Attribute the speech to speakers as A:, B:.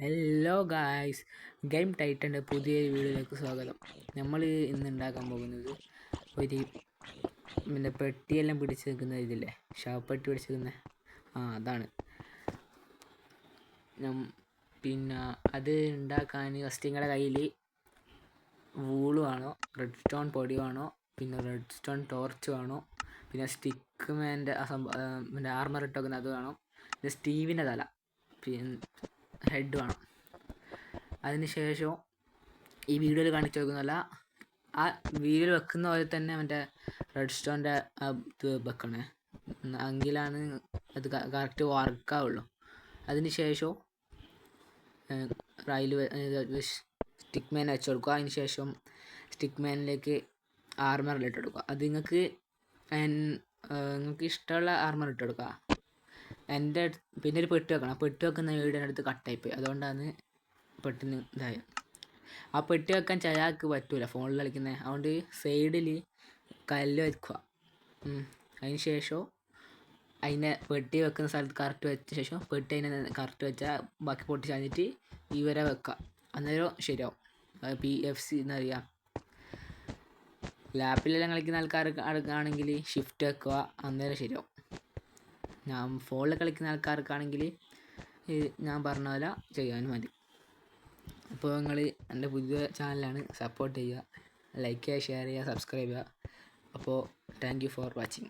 A: Hello guys, game ടൈറ്റൻ്റെ പുതിയ വീഡിയോയിലേക്ക് സ്വാഗതം. നമ്മൾ ഇന്ന് ഉണ്ടാക്കാൻ പോകുന്നത് ഒരു പെട്ടിയെല്ലാം പിടിച്ച് നിൽക്കുന്ന ഇതില്ലേ, ശവപ്പെട്ടി പിടിച്ച് നിൽക്കുന്ന അതാണ്. പിന്നെ അത് ഉണ്ടാക്കാൻ ഫസ്റ്റ് നിങ്ങളുടെ കയ്യിൽ വൂള് വേണോ, റെഡ് സ്റ്റോൺ പൊടി വേണോ, പിന്നെ റെഡ് സ്റ്റോൺ ടോർച്ച് വേണോ, പിന്നെ സ്റ്റിക്ക് മാൻ്റെ പിന്നെ ആർമർ ഇട്ട് വെക്കുന്ന അത് വേണം, പിന്നെ സ്റ്റീവിൻ്റെ തല, പിന്നെ ഹെഡ് വേണം. അതിന് ശേഷം ഈ വീഡിയോയിൽ കാണിച്ചു വെക്കുന്നല്ല, ആ വീഡിയോയിൽ വെക്കുന്ന പോലെ തന്നെ മറ്റേ റെഡ് സ്റ്റോണിൻ്റെ ഇത് വെക്കണേ, എങ്കിലാണ് അത് കറക്റ്റ് വർക്കാവുള്ളൂ. അതിന് ശേഷം അതിൽ സ്റ്റിക്ക് മാൻ വെച്ച് കൊടുക്കുക. അതിന് ശേഷം സ്റ്റിക്ക് മാനിലേക്ക് ആർമറിൽ ഇട്ട് കൊടുക്കുക. അത് നിങ്ങൾക്ക് ഇഷ്ടമുള്ള ആർമർ ഇട്ട് കൊടുക്കുക. പിന്നെ ഒരു പെട്ടി വെക്കണം. പെട്ടി വെക്കുന്ന വീടിൻ്റെ അടുത്ത് കട്ടായിപ്പോയി, അതുകൊണ്ടാണ് പെട്ടെന്ന് ഇതായത്. ആ പെട്ടി വെക്കാൻ ചിലക്ക് പറ്റൂല, ഫോണിൽ കളിക്കുന്നത്. അതുകൊണ്ട് സൈഡിൽ കല്ല് വെക്കുക. അതിന് ശേഷം അതിനെ പെട്ടി വെക്കുന്ന സ്ഥലത്ത് കറക്റ്റ് വെച്ച ശേഷം പെട്ടി അതിനെ കറക്റ്റ് വെച്ചാൽ ബാക്കി പൊട്ടി ചാഞ്ഞിട്ട് ഇവരെ വെക്കുക. അന്നേരം ശരിയാവും. PFC എന്നറിയാം. ലാപ്പിലെല്ലാം കളിക്കുന്ന ആൾക്കാർക്കാണെങ്കിൽ ഷിഫ്റ്റ് വെക്കുക, അന്നേരം ശരിയാവും. ഞാൻ ഫോണിൽ കളിക്കുന്ന ആൾക്കാർക്കാണെങ്കിൽ ഞാൻ പറഞ്ഞ പോലെ ചെയ്യാനും മതി. അപ്പോൾ നിങ്ങൾ എൻ്റെ പുതിയ ചാനലാണ്, സപ്പോർട്ട് ചെയ്യുക, ലൈക്ക് ചെയ്യുക, ഷെയർ ചെയ്യുക, സബ്സ്ക്രൈബ് ചെയ്യുക. അപ്പോൾ താങ്ക് യു ഫോർ വാച്ചിങ്.